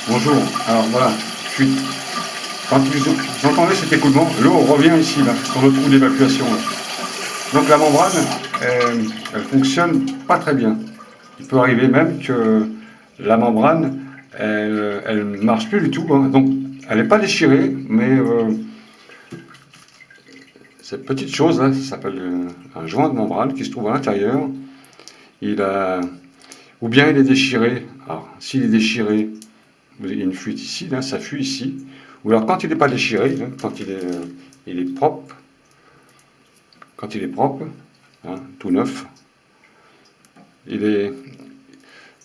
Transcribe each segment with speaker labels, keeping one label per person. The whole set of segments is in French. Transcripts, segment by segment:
Speaker 1: Bonjour, alors voilà, fuite. Quand vous entendez cet écoulement, l'eau revient ici, là, sur le trou d'évacuation. Donc la membrane, elle fonctionne pas très bien. Il peut arriver même que la membrane, elle ne marche plus du tout, hein. Donc elle n'est pas déchirée, mais cette petite chose là, ça s'appelle un joint de membrane qui se trouve à l'intérieur. Il a, ou bien il est déchiré. Alors s'il est déchiré, il y a une fuite ici, là, ça fuit ici. Ou alors quand il n'est pas déchiré, hein, quand il est propre, quand il est propre, hein, tout neuf, il, est,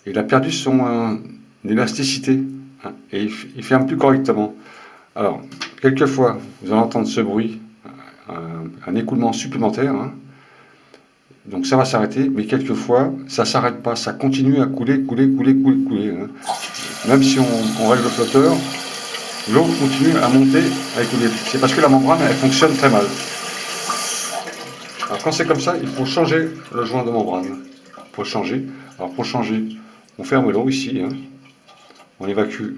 Speaker 1: il a perdu son élasticité, hein, et il ferme plus correctement. Alors, quelquefois, vous allez entendre ce bruit, un écoulement supplémentaire, hein, donc ça va s'arrêter, mais quelquefois, ça ne s'arrête pas, ça continue à couler, couler, couler, couler, couler, hein. Même si on règle le flotteur, l'eau continue à monter avec le. C'est parce que la membrane, elle fonctionne très mal. Alors quand c'est comme ça, il faut changer le joint de membrane. Pour changer, alors pour changer, on ferme l'eau ici, hein. On évacue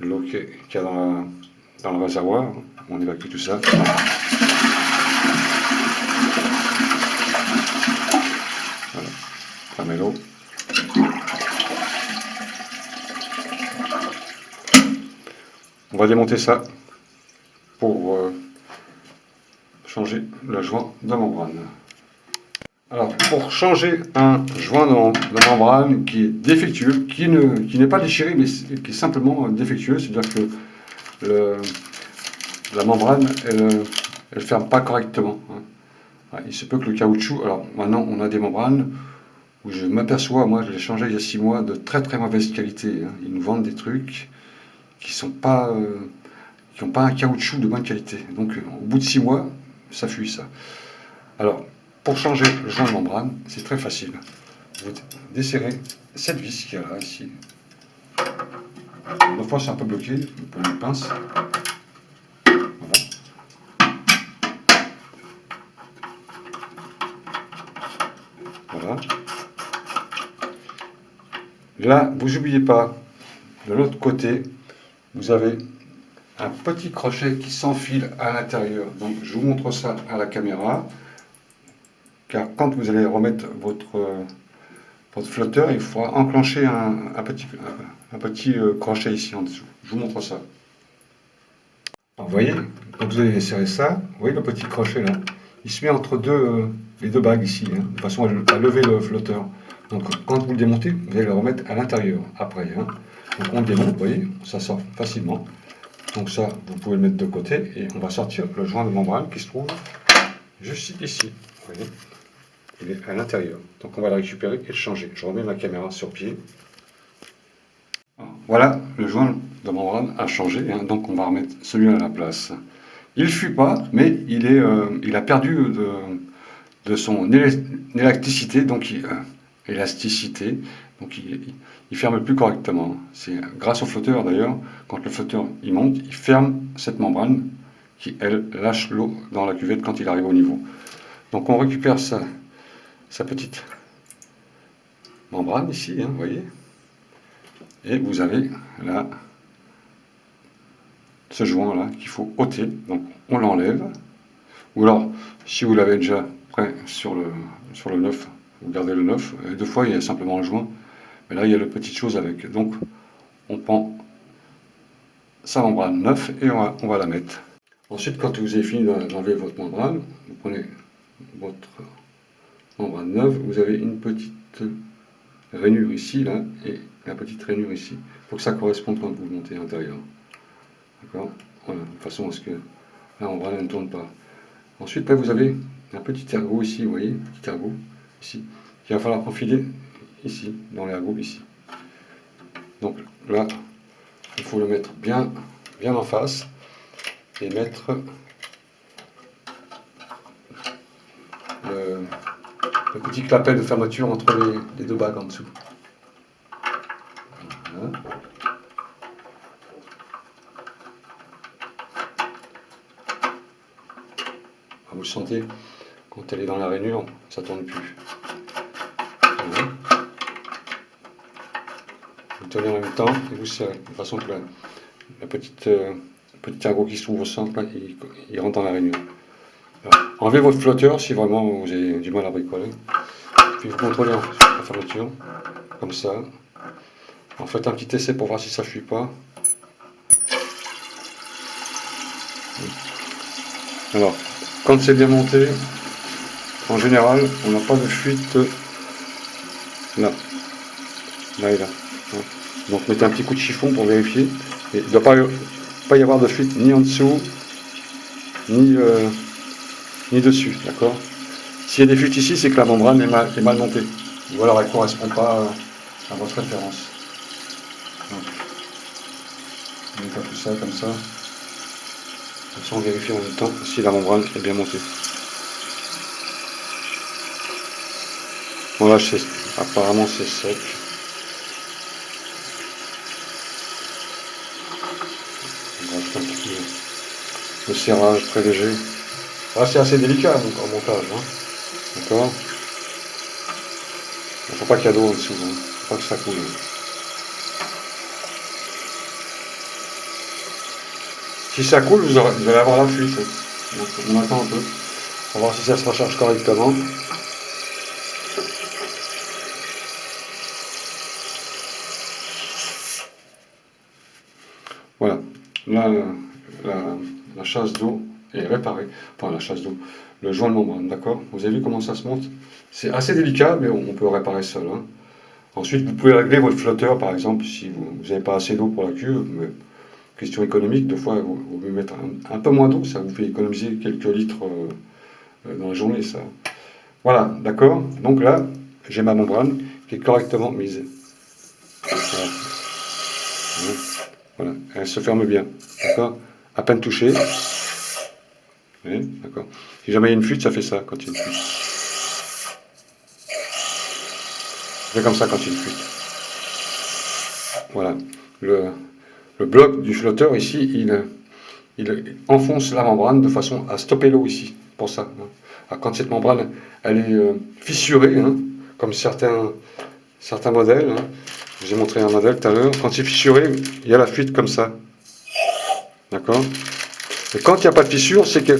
Speaker 1: l'eau qu'il y a dans le réservoir, hein. On évacue tout ça. Voilà, fermez l'eau. On va démonter ça pour changer le joint de membrane. Alors, pour changer un joint de membrane qui est défectueux, qui n'est pas déchiré, mais qui est simplement défectueux, c'est-à-dire que la membrane, elle ne ferme pas correctement, hein. Il se peut que le caoutchouc, alors maintenant on a des membranes où je m'aperçois, moi je l'ai changé il y a 6 mois, de très très mauvaise qualité, hein. Ils nous vendent des trucs qui sont pas, qui n'ont pas un caoutchouc de bonne qualité. Donc au bout de 6 mois, ça fuit ça. Alors, pour changer le joint de membrane, c'est très facile. Vous desserrez cette vis qu'il y a là, ici. Des fois, c'est un peu bloqué, vous prenez une pince. Voilà. Là, vous n'oubliez pas, de l'autre côté, vous avez un petit crochet qui s'enfile à l'intérieur. Donc, je vous montre ça à la caméra. Car quand vous allez remettre votre flotteur, il faudra enclencher un petit crochet ici en dessous. Je vous montre ça. Alors, vous voyez, quand vous allez serrer ça, vous voyez le petit crochet là, il se met entre les deux bagues ici, hein, de façon à lever le flotteur. Donc quand vous le démontez, vous allez le remettre à l'intérieur après, hein. Donc on le démonte, vous voyez, ça sort facilement. Donc ça, vous pouvez le mettre de côté et on va sortir le joint de membrane qui se trouve juste ici. Vous voyez, il est à l'intérieur. Donc on va le récupérer et le changer. Je remets ma caméra sur pied. Voilà, le joint de membrane a changé, hein, donc on va remettre celui-là à la place. Il ne fuit pas, mais il a perdu de son élasticité, donc il ferme plus correctement. C'est grâce au flotteur d'ailleurs, quand le flotteur il monte, il ferme cette membrane qui, elle, lâche l'eau dans la cuvette quand il arrive au niveau. Donc on récupère sa petite membrane ici, hein, vous voyez, et vous avez là ce joint là qu'il faut ôter. Donc on l'enlève, ou alors si vous l'avez déjà prêt sur le neuf, vous gardez le neuf. Et deux fois il y a simplement le joint, mais là il y a la petite chose avec. Donc on prend sa membrane neuve et on va la mettre. Ensuite, quand vous avez fini d'enlever votre membrane, vous prenez votre membrane neuve, vous avez une petite rainure ici là et la petite rainure ici. Il faut que ça corresponde quand vous le montez à l'intérieur. D'accord, voilà, de façon à ce que la membrane ne tourne pas. Ensuite, là, vous avez un petit ergot ici, vous voyez, petit ergot ici, qu'il va falloir profiler ici, dans l'ergot ici. Donc là, il faut le mettre bien en face et mettre le petit clapet de fermeture entre les deux bagues en dessous. Voilà. Vous le sentez, quand elle est dans la rainure, ça ne tourne plus. Voilà. tenez en même temps et vous serrez, de façon que la petite, petit ergot qui se trouve au centre, là, il rentre dans la rainure. Enlevez votre flotteur si vraiment vous avez du mal à bricoler. Puis vous contrôlez la fermeture, comme ça. En faites un petit essai pour voir si ça ne fuit pas. Alors, quand c'est bien monté, en général, on n'a pas de fuite là. Là et là. Donc mettez un petit coup de chiffon pour vérifier. Et il ne doit pas y avoir de fuite ni en dessous, ni dessus, d'accord? S'il y a des fuites ici, c'est que la membrane est mal montée. Ou alors elle ne correspond pas à votre référence. Donc, on met tout ça comme ça. Comme ça, on vérifie en même temps si la membrane est bien montée. Bon là, apparemment c'est sec. On rajoute un petit peu de serrage très léger. Là, c'est assez délicat donc, en montage. Hein. D'accord? Il ne faut pas qu'il y ait d'eau en dessous. Il ne faut pas que ça coule. Si ça coule, vous allez avoir la fuite. Donc, on attend un peu. On va voir si ça se recharge correctement. Voilà. Là, la chasse d'eau est réparée. Enfin, la chasse d'eau. Le joint de membrane, d'accord? Vous avez vu comment ça se monte? C'est assez délicat, mais on peut réparer seul. Hein. Ensuite, vous pouvez régler votre flotteur, par exemple, si vous n'avez pas assez d'eau pour la cuve. Mais question économique, des fois, vous pouvez mettre un peu moins d'eau, ça vous fait économiser quelques litres dans la journée, ça. Voilà, d'accord? Donc là, j'ai ma membrane qui est correctement mise. Voilà. Voilà. Elle se ferme bien, d'accord? À peine touchée. Oui, d'accord. Si jamais il y a une fuite, ça fait ça quand il y a une fuite. Ça fait comme ça quand il y a une fuite. Voilà. Le bloc du flotteur ici, il enfonce la membrane de façon à stopper l'eau ici, pour ça. Alors, quand cette membrane, elle est fissurée, hein, comme certains modèles, hein. Je vous ai montré un modèle tout à l'heure, quand c'est fissuré, il y a la fuite comme ça. D'accord? Et quand il n'y a pas de fissure, c'est que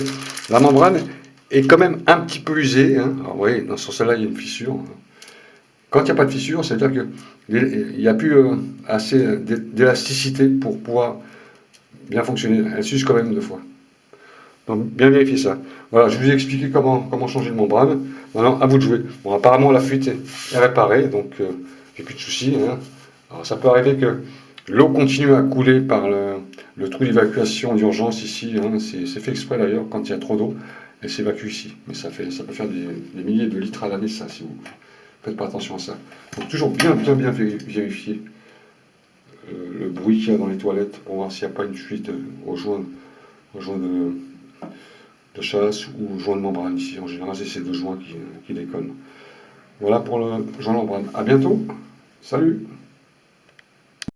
Speaker 1: la membrane est quand même un petit peu usée. Hein. Alors, vous voyez, dans ce sens-là, il y a une fissure. Quand il n'y a pas de fissure, c'est-à-dire qu'il n'y a plus assez d'élasticité pour pouvoir bien fonctionner. Elle s'use quand même deux fois. Donc bien vérifier ça. Voilà, je vous ai expliqué comment changer de membrane. Maintenant, à vous de jouer. Bon, apparemment la fuite est réparée, donc j'ai plus de soucis. Hein. Alors ça peut arriver que l'eau continue à couler par le trou d'évacuation d'urgence ici. Hein. C'est fait exprès d'ailleurs, quand il y a trop d'eau, elle s'évacue ici. Mais ça peut faire des milliers de litres à l'année, ça, si vous faites pas attention à ça. Donc toujours bien vérifier le bruit qu'il y a dans les toilettes pour voir s'il n'y a pas une fuite au joint de chasse ou joint de membrane ici. En général, c'est ces deux joints qui déconnent. Voilà pour le joint de membrane. À bientôt. Salut.